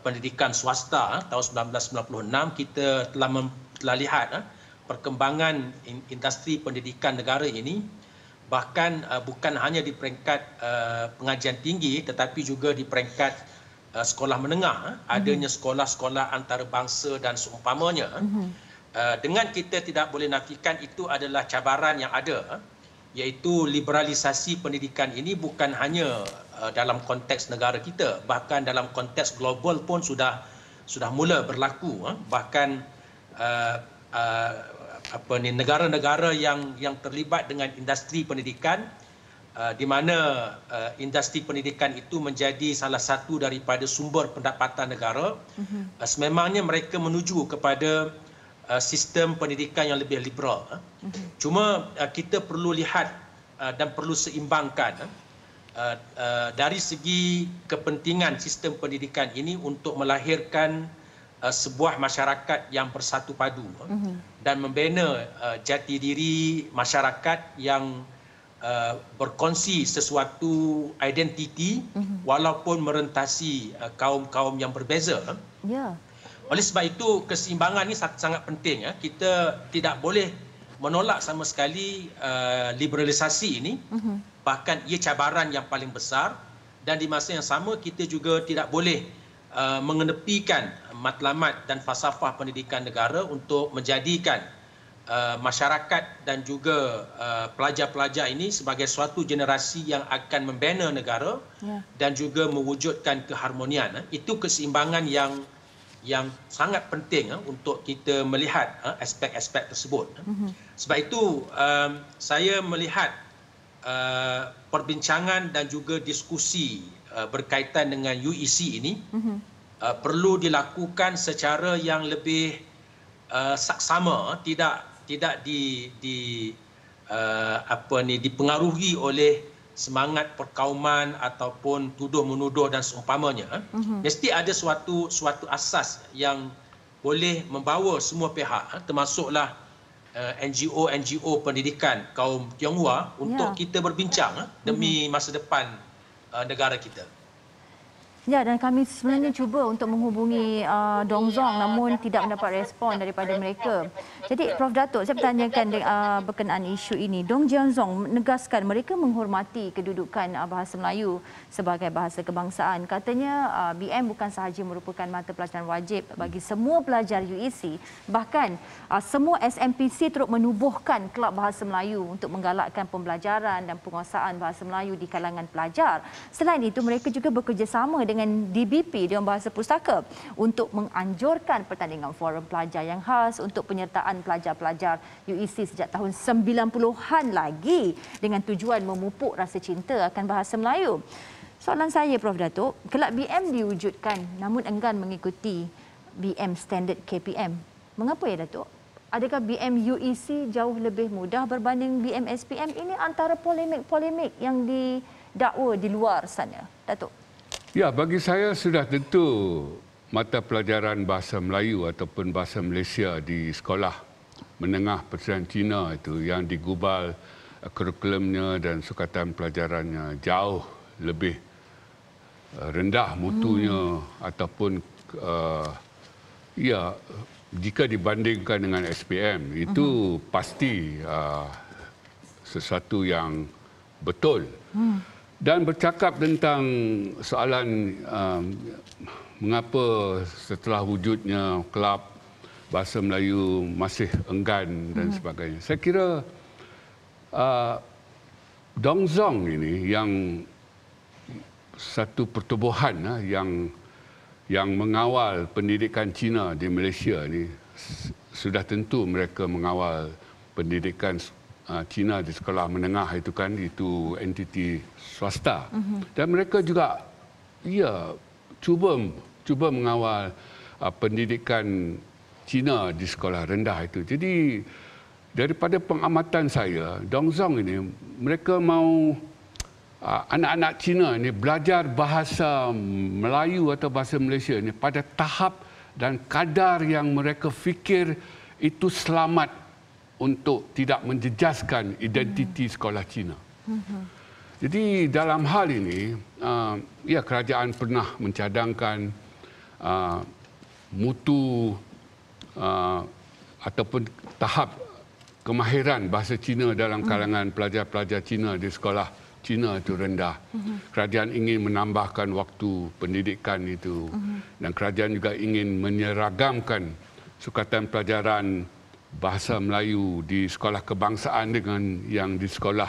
Pendidikan Swasta tahun 1996, kita telah lihat perkembangan industri pendidikan negara ini, bahkan bukan hanya di peringkat pengajian tinggi tetapi juga di peringkat sekolah menengah, adanya sekolah-sekolah antarabangsa dan seumpamanya. Dengan kita tidak boleh nafikan itu adalah cabaran yang ada, iaitu liberalisasi pendidikan ini bukan hanya dalam konteks negara kita, bahkan dalam konteks global pun sudah mula berlaku. Bahkan negara-negara yang terlibat dengan industri pendidikan, di mana industri pendidikan itu menjadi salah satu daripada sumber pendapatan negara, sememangnya mereka menuju kepada sistem pendidikan yang lebih liberal. Cuma kita perlu lihat dan perlu seimbangkan dari segi kepentingan sistem pendidikan ini untuk melahirkan sebuah masyarakat yang bersatu padu dan membina jati diri masyarakat yang berkongsi sesuatu identiti walaupun merentasi kaum-kaum yang berbeza. Oleh sebab itu keseimbangan ini sangat penting. Kita tidak boleh menolak sama sekali liberalisasi ini. Bahkan ia cabaran yang paling besar, dan di masa yang sama kita juga tidak boleh mengenepikan matlamat dan falsafah pendidikan negara untuk menjadikan masyarakat dan juga pelajar-pelajar ini sebagai suatu generasi yang akan membina negara dan juga mewujudkan keharmonian. Itu keseimbangan yang sangat penting untuk kita melihat aspek-aspek tersebut. Sebab itu saya melihat perbincangan dan juga diskusi berkaitan dengan UEC ini perlu dilakukan secara yang lebih saksama, tidak dipengaruhi oleh semangat perkauman ataupun tuduh-menuduh dan seumpamanya. Mesti ada suatu asas yang boleh membawa semua pihak, termasuklah NGO pendidikan kaum Tionghoa untuk kita berbincang demi masa depan negara kita. Ya, dan kami sebenarnya cuba untuk menghubungi Dong Zong namun tidak mendapat respon daripada mereka. Jadi Prof Datuk, saya bertanyakan berkenaan isu ini. Dong Jian Zong menegaskan mereka menghormati kedudukan bahasa Melayu sebagai bahasa kebangsaan. Katanya BM bukan sahaja merupakan mata pelajaran wajib bagi semua pelajar UEC, bahkan semua SMPC turut menubuhkan Kelab Bahasa Melayu untuk menggalakkan pembelajaran dan penguasaan bahasa Melayu di kalangan pelajar. Selain itu, mereka juga bekerjasama dengan DBP, Dewan Bahasa Pustaka, untuk menganjurkan pertandingan forum pelajar yang khas untuk penyertaan pelajar-pelajar UEC sejak tahun 90-an lagi dengan tujuan memupuk rasa cinta akan bahasa Melayu. Soalan saya, Prof Datuk, Kelab BM diwujudkan namun enggan mengikuti BM Standard KPM. Mengapa ya, Datuk? Adakah BM UEC jauh lebih mudah berbanding BM SPM? Ini antara polemik-polemik yang didakwa di luar sana, Datuk. Ya, bagi saya sudah tentu mata pelajaran bahasa Melayu ataupun bahasa Malaysia di sekolah menengah Persatuan Cina itu yang digubal kurikulumnya dan sukatan pelajarannya jauh lebih rendah mutunya ataupun ya, jika dibandingkan dengan SPM itu pasti sesuatu yang betul. Dan bercakap tentang soalan mengapa setelah wujudnya Kelab Bahasa Melayu masih enggan dan sebagainya. Saya kira Dong Zong ini yang satu pertubuhan yang mengawal pendidikan Cina di Malaysia ni, sudah tentu mereka mengawal pendidikan Cina di sekolah menengah itu kan, itu entiti swasta. Dan mereka juga cuba mengawal pendidikan Cina di sekolah rendah itu. Jadi daripada pengamatan saya, Dong Zong ini mereka mau anak-anak Cina ini belajar bahasa Melayu atau bahasa Malaysia ini pada tahap dan kadar yang mereka fikir itu selamat untuk tidak menjejaskan identiti sekolah Cina. Jadi dalam hal ini, ya, kerajaan pernah mencadangkan mutu ataupun tahap kemahiran bahasa Cina dalam kalangan pelajar-pelajar Cina di sekolah Cina itu rendah. Kerajaan ingin menambahkan waktu pendidikan itu, dan kerajaan juga ingin menyeragamkan sukatan pelajaran bahasa Melayu di sekolah kebangsaan dengan yang di sekolah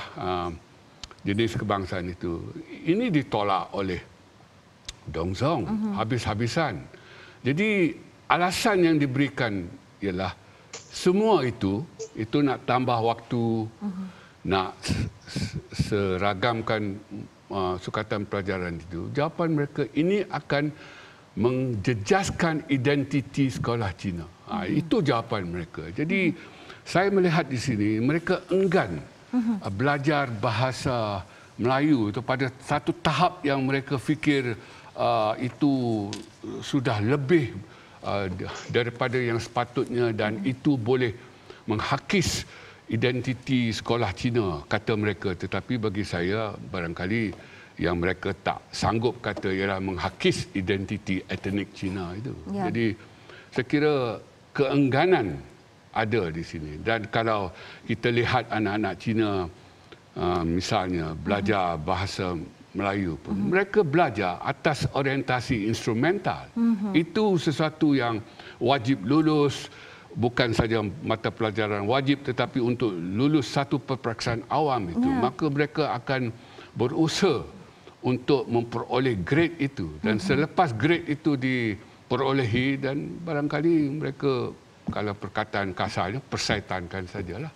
jenis kebangsaan itu. Ini ditolak oleh Dong Zong habis-habisan. Jadi alasan yang diberikan ialah semua itu nak tambah waktu, nak seragamkan sukatan pelajaran itu. Jawapan mereka, ini akan menjejaskan identiti sekolah Cina. Itu jawapan mereka. Jadi saya melihat di sini mereka enggan belajar bahasa Melayu itu pada satu tahap yang mereka fikir itu sudah lebih daripada yang sepatutnya dan itu boleh menghakis identiti sekolah Cina, kata mereka. Tetapi bagi saya barangkali yang mereka tak sanggup kata ialah menghakis identiti etnik Cina itu. Ya. Jadi saya kira keengganan ada di sini. Dan kalau kita lihat anak-anak Cina misalnya belajar bahasa Melayu pun, mereka belajar atas orientasi instrumental. Itu sesuatu yang wajib lulus, bukan saja mata pelajaran wajib tetapi untuk lulus satu peperiksaan awam itu. Maka mereka akan berusaha untuk memperoleh grade itu, dan selepas grade itu diperolehi, dan barangkali mereka, kalau perkataan kasarnya, persaitankan sajalah.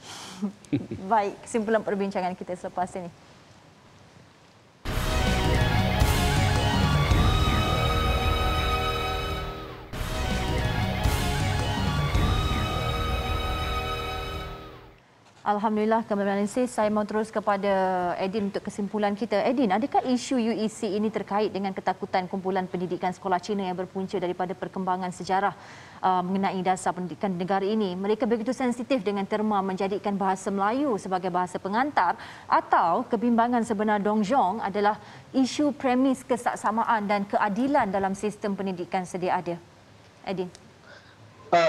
Baik, kesimpulan perbincangan kita selepas ini. Alhamdulillah, kembali Malaysia. Saya mau terus kepada Edin untuk kesimpulan kita. Edin, adakah isu UEC ini terkait dengan ketakutan kumpulan pendidikan sekolah Cina yang berpunca daripada perkembangan sejarah mengenai dasar pendidikan negara ini? Mereka begitu sensitif dengan terma menjadikan bahasa Melayu sebagai bahasa pengantar, atau kebimbangan sebenar Dong Zhong adalah isu premis kesaksamaan dan keadilan dalam sistem pendidikan sedia ada? Edin.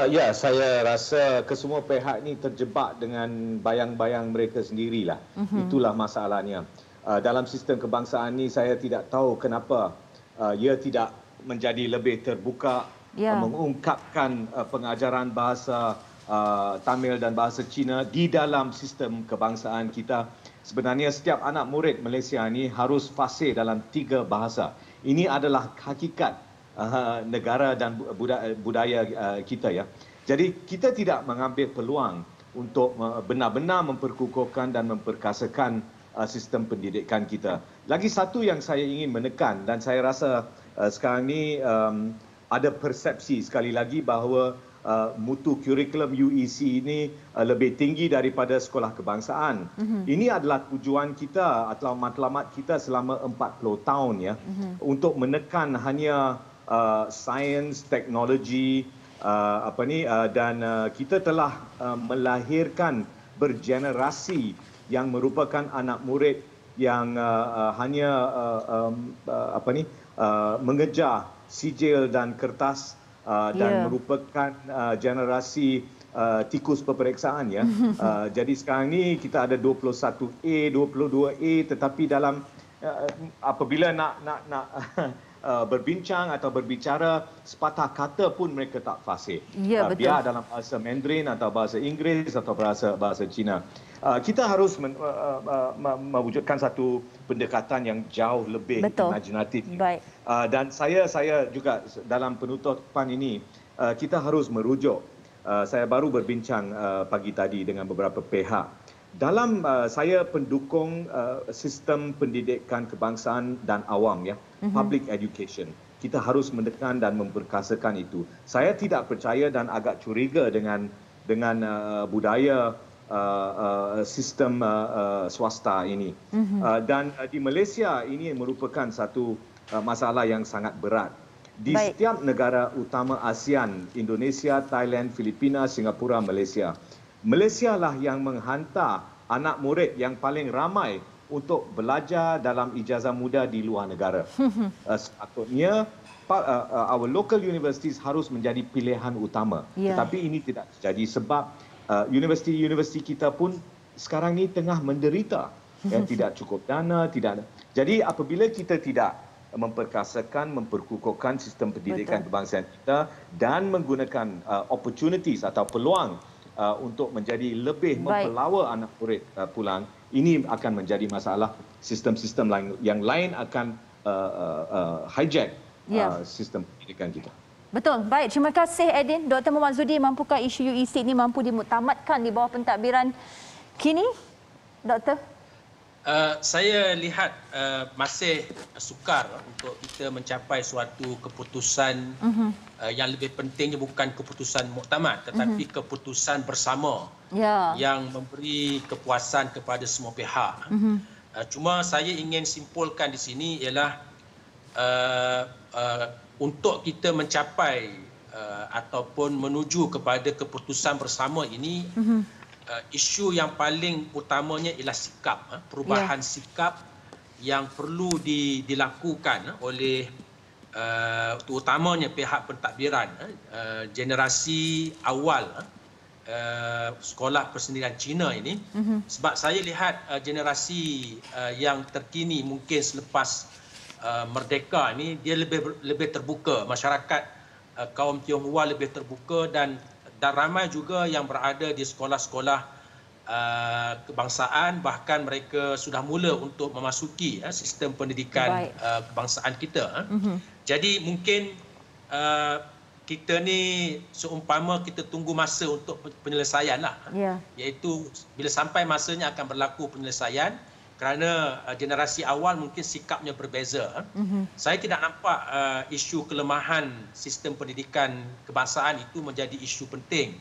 Ya, saya rasa kesemua pihak ni terjebak dengan bayang-bayang mereka sendirilah. Itulah masalahnya. Dalam sistem kebangsaan ni saya tidak tahu kenapa ia tidak menjadi lebih terbuka, mengungkapkan pengajaran bahasa Tamil dan bahasa Cina di dalam sistem kebangsaan kita. Sebenarnya setiap anak murid Malaysia ni harus fasih dalam 3 bahasa. Ini adalah hakikat negara dan budaya kita, ya. Jadi kita tidak mengambil peluang untuk benar-benar memperkukuhkan dan memperkasakan sistem pendidikan kita. Lagi satu yang saya ingin menekan, dan saya rasa sekarang ni ada persepsi sekali lagi bahawa mutu kurikulum UEC ini lebih tinggi daripada sekolah kebangsaan. Ini adalah tujuan kita atau matlamat kita selama 40 tahun, ya, untuk menekan hanya sains, teknologi, dan kita telah melahirkan bergenerasi yang merupakan anak murid yang hanya mengejar sijil dan kertas dan merupakan generasi tikus peperiksaan, ya. Jadi sekarang ni kita ada 21A, 22A, tetapi dalam apabila nak berbincang atau berbicara, sepatah kata pun mereka tak fasih. Ya, betul. Biar dalam bahasa Mandarin atau bahasa Inggeris atau bahasa Cina. Kita harus mewujudkan satu pendekatan yang jauh lebih imajinatif. Dan saya juga dalam penutupan ini, kita harus merujuk. Saya baru berbincang pagi tadi dengan beberapa pihak. Dalam saya pendukung sistem pendidikan kebangsaan dan awam, ya, public education. Kita harus menekan dan memperkasakan itu. Saya tidak percaya dan agak curiga dengan budaya sistem swasta ini. Dan di Malaysia ini merupakan satu masalah yang sangat berat. Di setiap negara utama ASEAN, Indonesia, Thailand, Filipina, Singapura, Malaysia. Malaysia lah yang menghantar anak murid yang paling ramai untuk belajar dalam ijazah muda di luar negara. Sepatutnya our local universities harus menjadi pilihan utama. Tetapi ini tidak terjadi sebab universiti-universiti kita pun sekarang ni tengah menderita. Tidak cukup dana, tidak. Jadi apabila kita tidak memperkasakan, memperkukuhkan sistem pendidikan kebangsaan kita dan menggunakan opportunities atau peluang untuk menjadi lebih mempelawa anak murid pulang, ini akan menjadi masalah. Sistem-sistem yang lain akan hijack sistem pendidikan kita. Betul. Baik, terima kasih Edin. Dr. Muhammad Zudi, mampukah isu UEC ini mampu dimuktamadkan di bawah pentadbiran kini, Doktor? Saya lihat masih sukar untuk kita mencapai suatu keputusan yang lebih pentingnya bukan keputusan muktamad, tetapi keputusan bersama yang memberi kepuasan kepada semua pihak. Cuma saya ingin simpulkan di sini ialah untuk kita mencapai ataupun menuju kepada keputusan bersama ini, isu yang paling utamanya ialah sikap, perubahan sikap yang perlu dilakukan oleh terutamanya pihak pentadbiran generasi awal sekolah persendirian Cina ini. Sebab saya lihat generasi yang terkini mungkin selepas merdeka ini dia lebih terbuka, masyarakat kaum Tionghoa lebih terbuka dan ramai juga yang berada di sekolah-sekolah kebangsaan, bahkan mereka sudah mula untuk memasuki sistem pendidikan kebangsaan kita. Jadi mungkin kita ni seumpama kita tunggu masa untuk penyelesaian lah. Iaitu bila sampai masanya akan berlaku penyelesaian, kerana generasi awal mungkin sikapnya berbeza. Saya tidak nampak isu kelemahan sistem pendidikan kebangsaan itu menjadi isu penting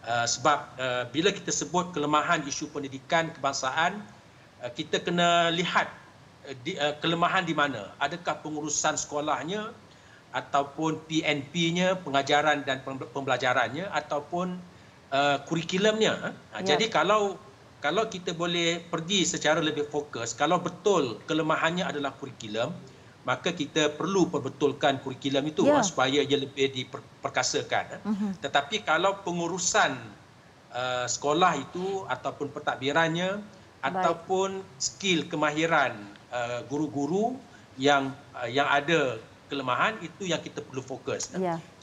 Sebab bila kita sebut kelemahan isu pendidikan kebangsaan, kita kena lihat kelemahan di mana. Adakah pengurusan sekolahnya ataupun PNP-nya, pengajaran dan pembelajarannya, ataupun kurikulumnya. Jadi kalau kita boleh pergi secara lebih fokus, kalau betul kelemahannya adalah kurikulum, maka kita perlu perbetulkan kurikulum itu supaya ia lebih diperkasakan. Tetapi kalau pengurusan sekolah itu ataupun pentadbirannya ataupun skill kemahiran guru-guru yang ada kelemahan, itu yang kita perlu fokus.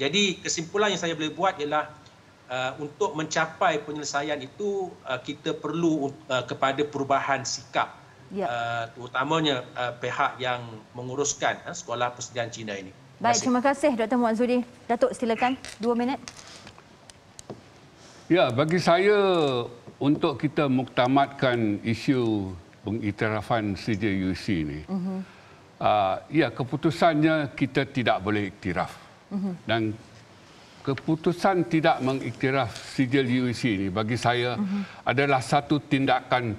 Jadi kesimpulan yang saya boleh buat ialah untuk mencapai penyelesaian itu kita perlu kepada perubahan sikap, terutamanya pihak yang menguruskan sekolah persediaan Cina ini. Baik, terima kasih Dr. Muaz Zudi. Datuk, silakan 2 minit. Ya, bagi saya untuk kita muktamadkan isu pengiktirafan sijil UEC ini, ya, keputusannya kita tidak boleh iktiraf. Dan keputusan tidak mengiktiraf sijil UEC ini bagi saya adalah satu tindakan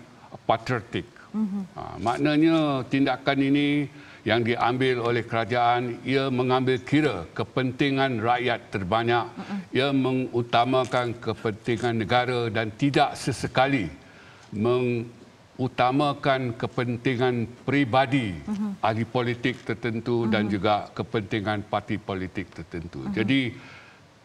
patriotik. Maknanya tindakan ini yang diambil oleh kerajaan, ia mengambil kira kepentingan rakyat terbanyak, ia mengutamakan kepentingan negara dan tidak sesekali mengutamakan kepentingan peribadi ahli politik tertentu dan juga kepentingan parti politik tertentu. Jadi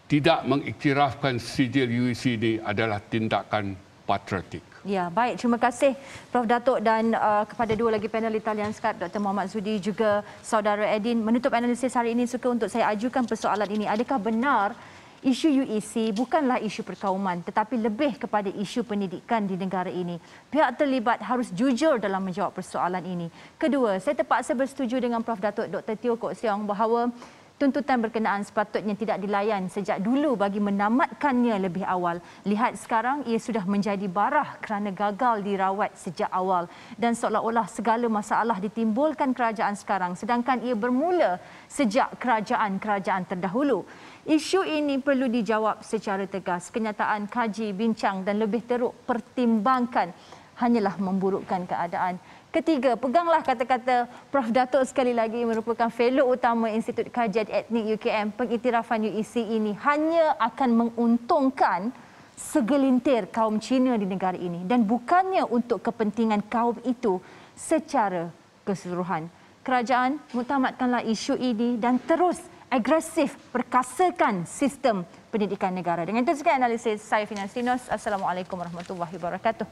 tidak mengiktirafkan sijil UEC ini adalah tindakan patriotik. Ya, baik. Terima kasih Prof. Datuk dan kepada 2 lagi panel di talian Skype, Dr. Muhammad Zudi juga Saudara Edin. Menutup analisis hari ini, suka untuk saya ajukan persoalan ini. Adakah benar isu UEC bukanlah isu perkauman tetapi lebih kepada isu pendidikan di negara ini? Pihak terlibat harus jujur dalam menjawab persoalan ini. Kedua, saya terpaksa bersetuju dengan Prof. Datuk Dr. Teo Kok Siong bahawa tuntutan berkenaan sepatutnya tidak dilayan sejak dulu bagi menamatkannya lebih awal. Lihat sekarang ia sudah menjadi barah kerana gagal dirawat sejak awal dan seolah-olah segala masalah ditimbulkan kerajaan sekarang sedangkan ia bermula sejak kerajaan-kerajaan terdahulu. Isu ini perlu dijawab secara tegas. Kenyataan kaji, bincang dan lebih teruk pertimbangkan hanyalah memburukkan keadaan. Ketiga, peganglah kata-kata Prof. Datuk sekali lagi, merupakan fellow utama Institut Kajian Etnik UKM. Pengiktirafan UEC ini hanya akan menguntungkan segelintir kaum Cina di negara ini dan bukannya untuk kepentingan kaum itu secara keseluruhan. Kerajaan muktamadkanlah isu ini dan terus agresif perkasakan sistem pendidikan negara. Dengan itu sekian analisis saya, Finas Tinos. Assalamualaikum warahmatullahi wabarakatuh.